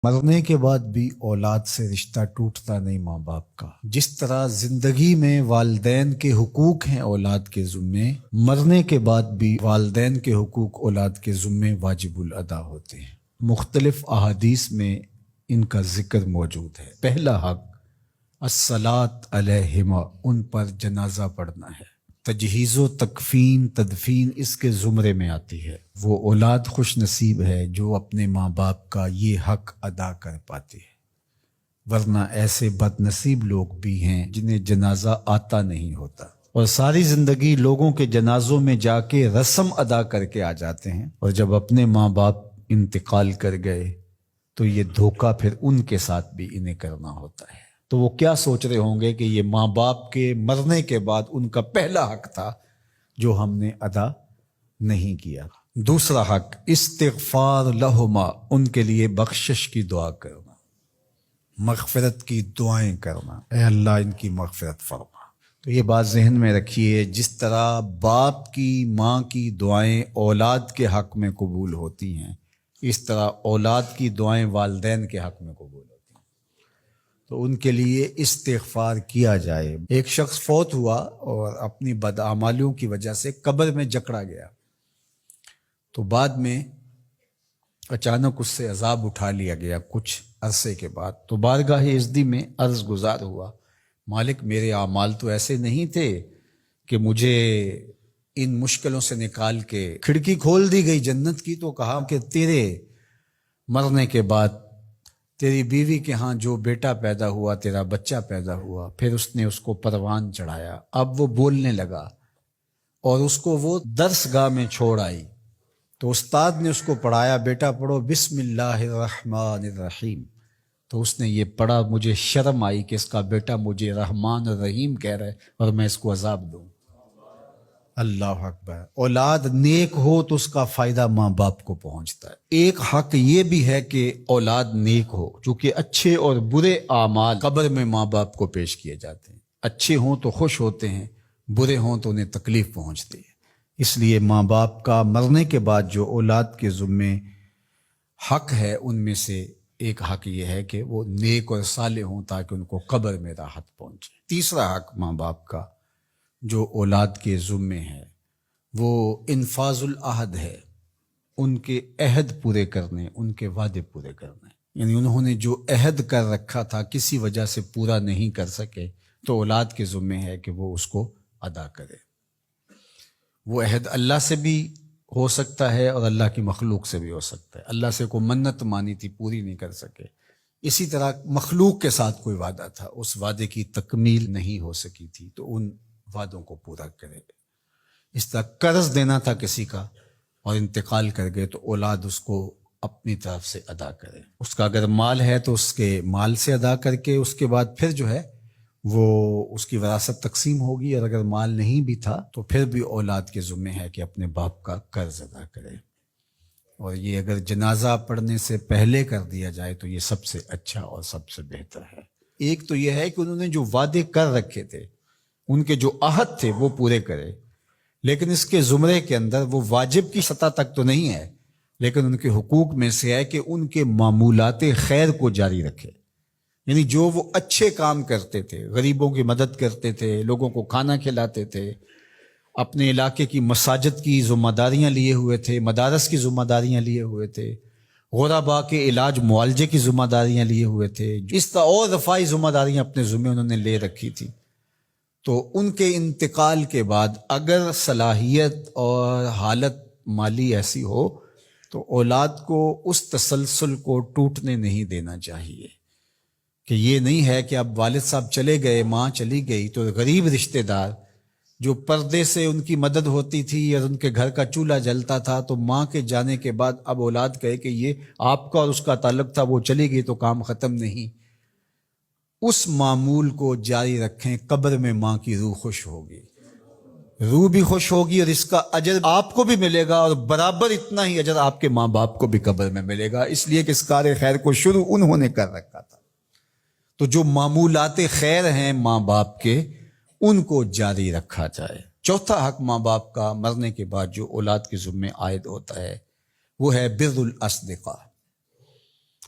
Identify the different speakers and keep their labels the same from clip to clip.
Speaker 1: مرنے کے بعد بھی اولاد سے رشتہ ٹوٹتا نہیں ماں باپ کا۔ جس طرح زندگی میں والدین کے حقوق ہیں اولاد کے ذمے، مرنے کے بعد بھی والدین کے حقوق اولاد کے ذمے واجب الادا ہوتے ہیں۔ مختلف احادیث میں ان کا ذکر موجود ہے۔ پہلا حق الصلاۃ علیہما، ان پر جنازہ پڑھنا ہے۔ تجہیز و تکفین تدفین اس کے زمرے میں آتی ہے۔ وہ اولاد خوش نصیب ہے جو اپنے ماں باپ کا یہ حق ادا کر پاتی ہے، ورنہ ایسے بد نصیب لوگ بھی ہیں جنہیں جنازہ آتا نہیں ہوتا اور ساری زندگی لوگوں کے جنازوں میں جا کے رسم ادا کر کے آ جاتے ہیں، اور جب اپنے ماں باپ انتقال کر گئے تو یہ دھوکہ پھر ان کے ساتھ بھی انہیں کرنا ہوتا ہے۔ تو وہ کیا سوچ رہے ہوں گے کہ یہ ماں باپ کے مرنے کے بعد ان کا پہلا حق تھا جو ہم نے ادا نہیں کیا۔ دوسرا حق استغفار لہما، ان کے لیے بخشش کی دعا کرنا، مغفرت کی دعائیں کرنا، اے اللہ ان کی مغفرت فرما۔ تو یہ بات ذہن میں رکھیے، جس طرح باپ کی ماں کی دعائیں اولاد کے حق میں قبول ہوتی ہیں، اس طرح اولاد کی دعائیں والدین کے حق میں قبول ہوتی ہیں۔ تو ان کے لیے استغفار کیا جائے۔ ایک شخص فوت ہوا اور اپنی بدعمالیوں کی وجہ سے قبر میں جکڑا گیا، تو بعد میں اچانک اس سے عذاب اٹھا لیا گیا کچھ عرصے کے بعد۔ تو بارگاہ عزدی میں عرض گزار ہوا، مالک میرے اعمال تو ایسے نہیں تھے کہ مجھے ان مشکلوں سے نکال کے کھڑکی کھول دی گئی جنت کی، تو کہا کہ تیرے مرنے کے بعد تیری بیوی کے ہاں جو بیٹا پیدا ہوا، تیرا بچہ پیدا ہوا، پھر اس نے اس کو پروان چڑھایا، اب وہ بولنے لگا اور اس کو وہ درس گاہ میں چھوڑ آئی، تو استاد نے اس کو پڑھایا، بیٹا پڑھو بسم اللہ الرحمن الرحیم، تو اس نے یہ پڑھا۔ مجھے شرم آئی کہ اس کا بیٹا مجھے رحمان الرحیم کہہ رہا ہے اور میں اس کو عذاب دوں۔ اللہ اکبر۔ اولاد نیک ہو تو اس کا فائدہ ماں باپ کو پہنچتا ہے۔ ایک حق یہ بھی ہے کہ اولاد نیک ہو، چونکہ اچھے اور برے اعمال قبر میں ماں باپ کو پیش کیے جاتے ہیں۔ اچھے ہوں تو خوش ہوتے ہیں، برے ہوں تو انہیں تکلیف پہنچتی ہے۔ اس لیے ماں باپ کا مرنے کے بعد جو اولاد کے ذمے حق ہے، ان میں سے ایک حق یہ ہے کہ وہ نیک اور صالح ہوں تاکہ ان کو قبر میں راحت پہنچے۔ تیسرا حق ماں باپ کا جو اولاد کے ذمے ہے وہ انفاذ العہد ہے، ان کے عہد پورے کرنے، ان کے وعدے پورے کرنے۔ یعنی انہوں نے جو عہد کر رکھا تھا کسی وجہ سے پورا نہیں کر سکے، تو اولاد کے ذمے ہے کہ وہ اس کو ادا کرے۔ وہ عہد اللہ سے بھی ہو سکتا ہے اور اللہ کی مخلوق سے بھی ہو سکتا ہے۔ اللہ سے کوئی منت مانی تھی، پوری نہیں کر سکے، اسی طرح مخلوق کے ساتھ کوئی وعدہ تھا، اس وعدے کی تکمیل نہیں ہو سکی تھی، تو ان وعدوں کو پورا کرے۔ اس طرح قرض دینا تھا کسی کا اور انتقال کر گئے، تو اولاد اس کو اپنی طرف سے ادا کرے۔ اس کا اگر مال ہے تو اس کے مال سے ادا کر کے اس کے بعد پھر جو ہے وہ اس کی وراثت تقسیم ہوگی، اور اگر مال نہیں بھی تھا تو پھر بھی اولاد کے ذمہ ہے کہ اپنے باپ کا قرض ادا کرے، اور یہ اگر جنازہ پڑھنے سے پہلے کر دیا جائے تو یہ سب سے اچھا اور سب سے بہتر ہے۔ ایک تو یہ ہے کہ انہوں نے جو وعدے کر رکھے تھے، ان کے جو عہد تھے وہ پورے کرے، لیکن اس کے زمرے کے اندر وہ واجب کی سطح تک تو نہیں ہے، لیکن ان کے حقوق میں سے ہے کہ ان کے معمولات خیر کو جاری رکھے۔ یعنی جو وہ اچھے کام کرتے تھے، غریبوں کی مدد کرتے تھے، لوگوں کو کھانا کھلاتے تھے، اپنے علاقے کی مساجد کی ذمہ داریاں لیے ہوئے تھے، مدارس کی ذمہ داریاں لیے ہوئے تھے، غرباء کے علاج معالجے کی ذمہ داریاں لیے ہوئے تھے، اس طرح اور رفاعی ذمہ داریاں اپنے ذمہ انہوں نے لے رکھی تھی، تو ان کے انتقال کے بعد اگر صلاحیت اور حالت مالی ایسی ہو تو اولاد کو اس تسلسل کو ٹوٹنے نہیں دینا چاہیے، کہ یہ نہیں ہے کہ اب والد صاحب چلے گئے، ماں چلی گئی، تو غریب رشتہ دار جو پردے سے ان کی مدد ہوتی تھی اور ان کے گھر کا چولہا جلتا تھا، تو ماں کے جانے کے بعد اب اولاد کہے کہ یہ آپ کا اور اس کا تعلق تھا، وہ چلی گئی تو کام ختم نہیں۔ اس معمول کو جاری رکھیں، قبر میں ماں کی روح خوش ہوگی، روح بھی خوش ہوگی، اور اس کا اجر آپ کو بھی ملے گا، اور برابر اتنا ہی اجر آپ کے ماں باپ کو بھی قبر میں ملے گا، اس لیے کہ اس کار خیر کو شروع انہوں نے کر رکھا تھا۔ تو جو معمولات خیر ہیں ماں باپ کے، ان کو جاری رکھا جائے۔ چوتھا حق ماں باپ کا مرنے کے بعد جو اولاد کے ذمے عائد ہوتا ہے وہ ہے بر الاصدقاء،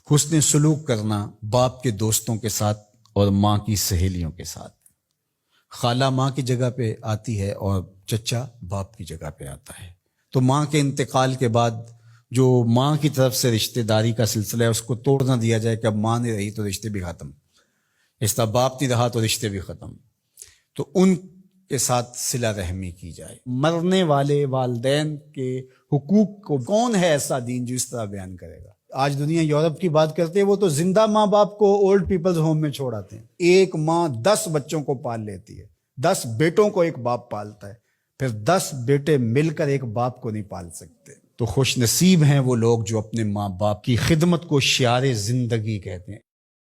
Speaker 1: حسن سلوک کرنا باپ کے دوستوں کے ساتھ اور ماں کی سہیلیوں کے ساتھ. خالہ ماں کی جگہ پہ آتی ہے اور چچا باپ کی جگہ پہ آتا ہے. تو ماں کے انتقال کے بعد جو ماں کی طرف سے رشتہ داری کا سلسلہ ہے اس کو توڑ نہ دیا جائے کہ اب ماں نہیں رہی تو رشتے بھی ختم، اس طرح باپ نہیں رہا تو رشتے بھی ختم. تو ان کے ساتھ صلہ رحمی کی جائے. مرنے والے والدین کے حقوق کو کون ہے ایسا دین جو اس طرح بیان کرے گا؟ آج دنیا یورپ کی بات کرتے ہیں، وہ تو زندہ ماں باپ کو اولڈ پیپلز ہوم میں چھوڑ آتے ہیں. ایک ماں 10 بچوں کو پال لیتی ہے، 10 بیٹوں کو ایک باپ پالتا ہے، پھر 10 بیٹے مل کر ایک باپ کو نہیں پال سکتے. تو خوش نصیب ہیں وہ لوگ جو اپنے ماں باپ کی خدمت کو شعار زندگی کہتے ہیں.